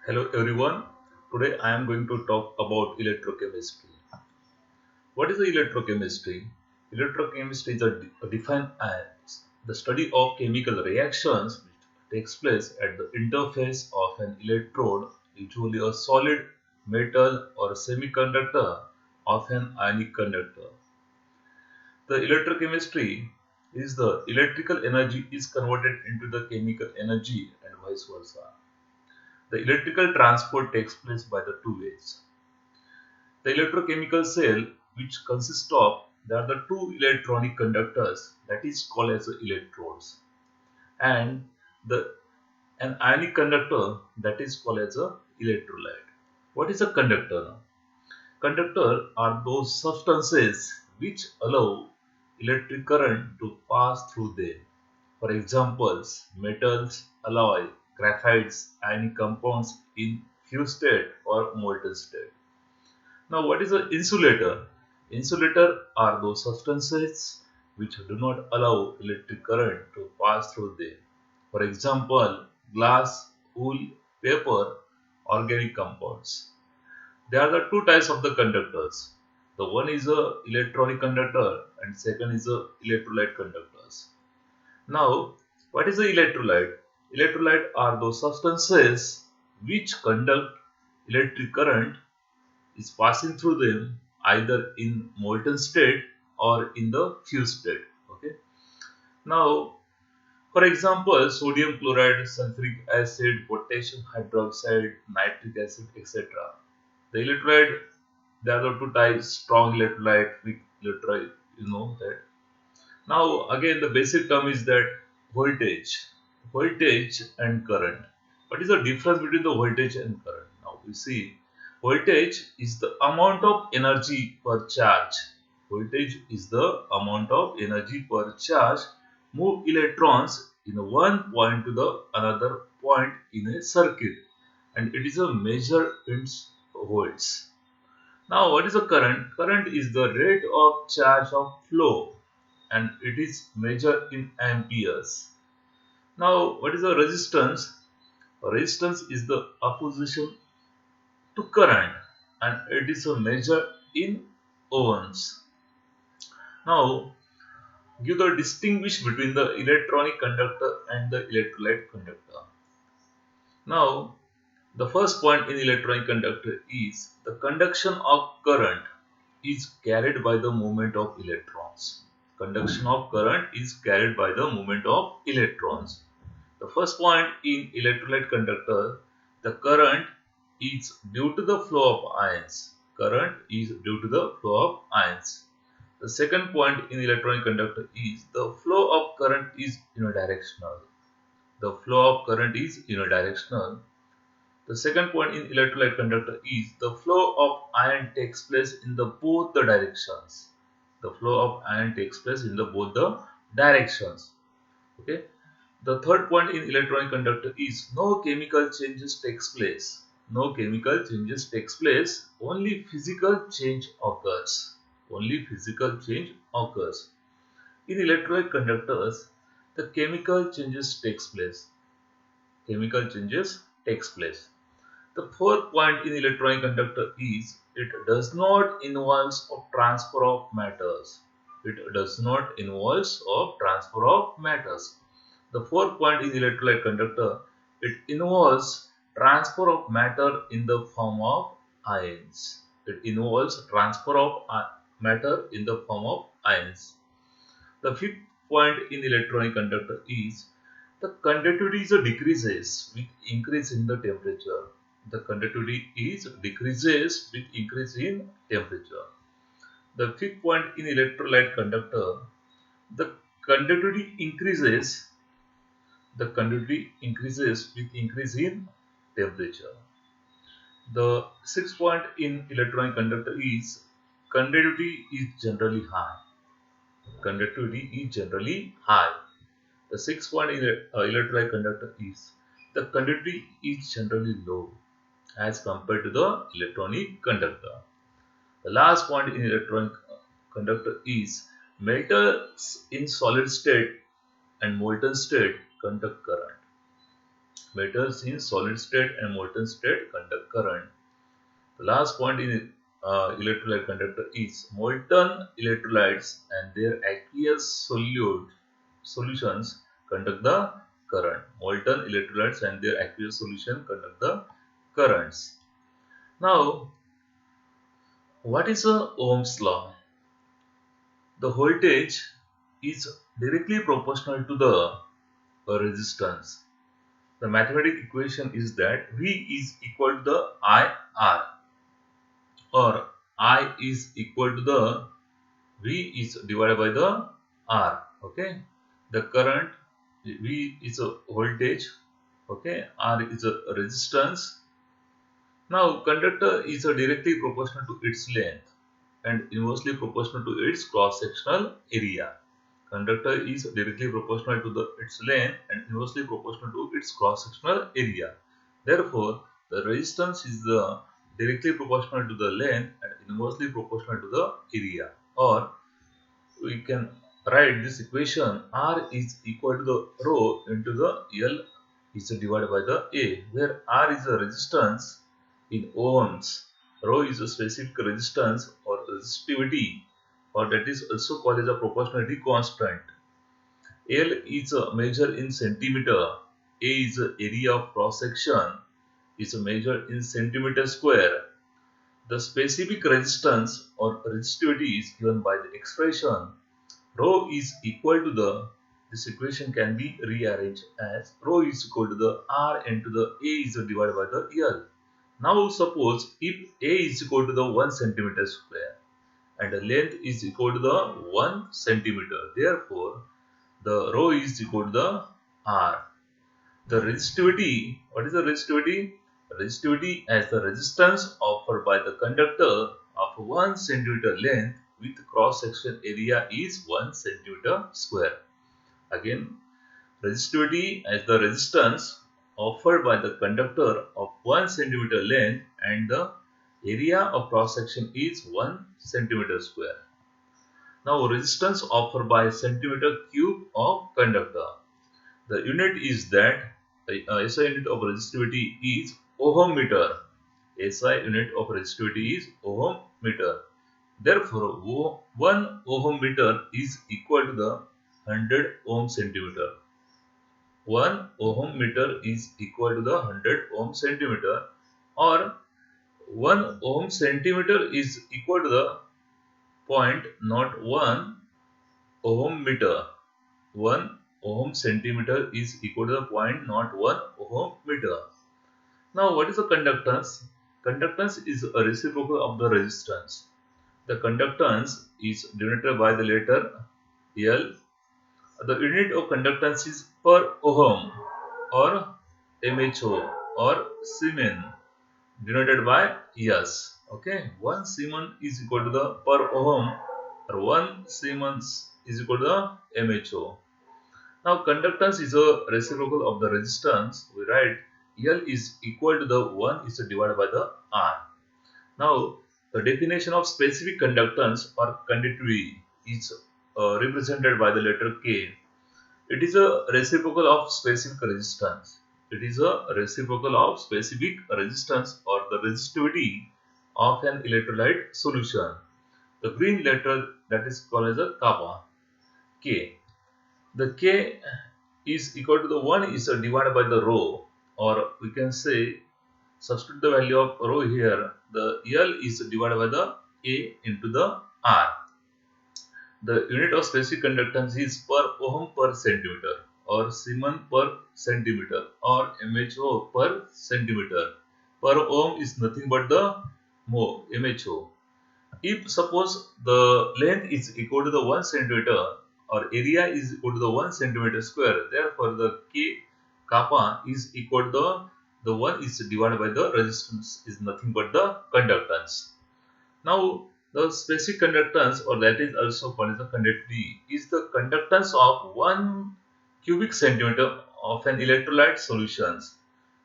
Hello everyone. Today I am going to talk about electrochemistry. What is the electrochemistry? Electrochemistry is defined as the study of chemical reactions which takes place at the interface of an electrode, usually a solid, metal or semiconductor of an ionic conductor. The electrochemistry is the electrical energy is converted into the chemical energy and vice versa. The electrical transport takes place by the two ways. The electrochemical cell, which consists of there are the two electronic conductors that is called as the electrodes, and the an ionic conductor that is called as a electrolyte. What is a conductor now? Conductor are those substances which allow electric current to pass through them. For examples, metals, alloy, graphites, ionic compounds in fused state or molten state. Now, what is an insulator? Insulator are those substances which do not allow electric current to pass through them. For example, glass, wool, paper, organic compounds. There are the two types of the conductors. The one is a electronic conductor and second is a electrolyte conductors. Now, what is the electrolyte? Electrolyte are those substances which conduct electric current is passing through them either in molten state or in the fused state. Okay. Now, for example, sodium chloride, sulfuric acid, potassium hydroxide, nitric acid, etc. The electrolyte, there are the two types: strong electrolyte, weak electrolyte. You know that. Now, again, the basic term is that voltage and current. What is the difference between the voltage and current? Now, we see voltage is the amount of energy per charge. Voltage is the amount of energy per charge move electrons in one point to the another point in a circuit, and it is a measure in volts. Now, what is the current? Current is the rate of charge of flow and it is measured in amperes. Now, what is the resistance? Resistance is the opposition to current and it is a measure in ohms. Now, give the distinguish between the electronic conductor and the electrolyte conductor. Now, the first point in electronic conductor is the conduction of current is carried by the movement of electrons. Conduction of current is carried by the movement of electrons. The first point in electrolyte conductor, the current is due to the flow of ions. Current is due to the flow of ions. The second point in electronic conductor is the flow of current is unidirectional. The flow of current is unidirectional. The second point in electrolyte conductor is the flow of ion takes place in the both the directions. The flow of ion takes place in the both the directions. Okay. The third point in electronic conductor is no chemical changes takes place. No chemical changes takes place. Only physical change occurs. Only physical change occurs. In electrolyte conductors, the chemical changes takes place. Chemical changes takes place. The fourth point in electronic conductor is it does not involve of transfer of matters. It does not involve of transfer of matters. The fourth point in electrolyte conductor, it involves transfer of matter in the form of ions. It involves transfer of matter in the form of ions. The fifth point in electronic conductor is the conductivity is decreases with increase in the temperature. The conductivity is decreases with increase in temperature. The fifth point in electrolyte conductor, the conductivity increases. The conductivity increases with increase in temperature. The sixth point in electronic conductor is conductivity is generally high. Conductivity is generally high. The sixth point in electrolyte conductor is the conductivity is generally low as compared to the electronic conductor. The last point in electronic conductor is metals in solid state and molten state conduct current. Metals in solid state and molten state conduct current. The last point in electrolyte conductor is molten electrolytes and their aqueous solutions conduct the current. Molten electrolytes and their aqueous solution conduct the currents. Now, what is a Ohm's law? The voltage is directly proportional to the resistance. The mathematical equation is that V is equal to the IR, or I is equal to the V is divided by the R. Okay, the current V is a voltage. Okay, R is a resistance. Now, conductor is a directly proportional to its length and inversely proportional to its cross-sectional area. Conductor is directly proportional to its length and inversely proportional to its cross-sectional area. Therefore, the resistance is directly proportional to the length and inversely proportional to the area. Or we can write this equation: R is equal to the rho into the L is divided by the A, where R is a resistance in ohms, rho is a specific resistance or resistivity, or that is also called as a proportionality constant. L is a measure in centimeter, A is the area of cross section, is a measure in centimeter square. The specific resistance or resistivity is given by the expression rho is equal to this equation can be rearranged as rho is equal to the R into the A is divided by the L. Now suppose if A is equal to the 1 centimeter square and the length is equal to the 1 centimeter, therefore the rho is equal to the R. The resistivity, what is the resistivity? Resistivity as the resistance offered by the conductor of 1 centimeter length with cross section area is 1 centimeter square. Again, resistivity as the resistance offered by the conductor of 1 centimeter length and the area of cross section is 1 centimeter square. Now, resistance offered by centimeter cube of conductor. The unit is that the SI unit of resistivity is ohm meter. SI unit of resistivity is ohm meter. Therefore, 1 ohm meter is equal to the 100 ohm centimeter. 1 ohm meter is equal to the 100 ohm centimeter, or 1 ohm centimeter is equal to the point not 1 ohm meter. 1 ohm centimeter is equal to the point not 1 ohm meter. Now, what is the conductance? Conductance is a reciprocal of the resistance. The conductance is denoted by the letter L. The unit of conductance is per ohm or mho or Siemens, denoted by S. Okay, 1 Siemens is equal to the per ohm, or 1 Siemens is equal to the mho. Now, conductance is a reciprocal of the resistance. We write L is equal to the 1 is divided by the R. Now, the definition of specific conductance or conductivity is represented by the letter K. It is a reciprocal of specific resistance. It is a reciprocal of specific resistance or the resistivity of an electrolyte solution. The green letter that is called as a kappa, K. The K is equal to the 1 is divided by the rho, or we can say substitute the value of rho here. The L is divided by the A into the R. The unit of specific conductance is per ohm per centimeter, or Siemens per centimeter, or mho per centimeter. Per ohm is nothing but the mho. If suppose the length is equal to the 1 centimeter or area is equal to the 1 centimeter square, therefore the K kappa is equal to the 1 is divided by the resistance is nothing but the conductance. Now, the specific conductance, or that is also called as the conductivity, is the conductance of 1 cubic centimeter of an electrolyte solutions.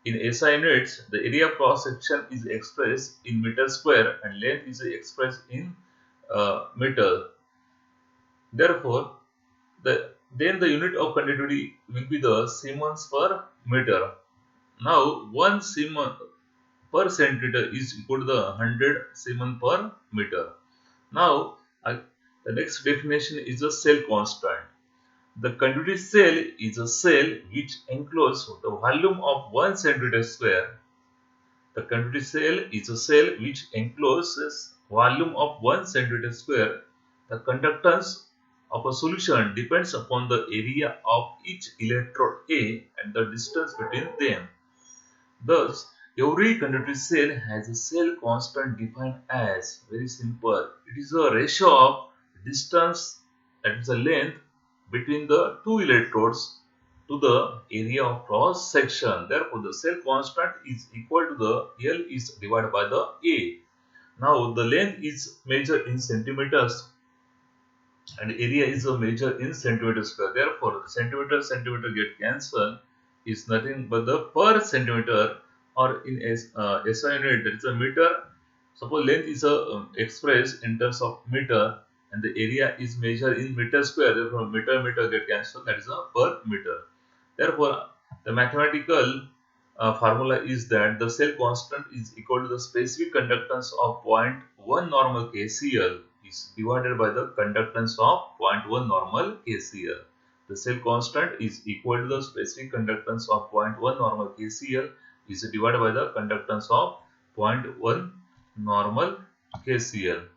In SI units, the area of cross section is expressed in meter square and length is expressed in meter. Therefore, then the unit of conductivity will be the Siemens per meter. Now 1 Siemens per centimeter is equal to the 100 Siemens per meter. Now the next definition is a cell constant. The continuity cell is a cell which encloses the volume of 1 centimeter square. The continuity cell is a cell which encloses volume of 1 centimeter square. The conductance of a solution depends upon the area of each electrode A and the distance between them. Thus, every conductive cell has a cell constant defined as very simple. It is a ratio of distance, that is the length between the two electrodes to the area of cross section. Therefore, the cell constant is equal to the L is divided by the A. Now, the length is measured in centimeters and area is a measure in centimeter square. Therefore, centimeter get cancelled is nothing but the per centimeter or in SI unit, that is a meter. Suppose length is expressed in terms of meter and the area is measured in meter square. Therefore, meter get cancelled, that is a per meter. Therefore, the mathematical formula is that the cell constant is equal to the specific conductance of point 1 normal KCl is divided by the conductance of point 1 normal KCl. The cell constant is equal to the specific conductance of point 1 normal KCl is divided by the conductance of point 1 normal KCl.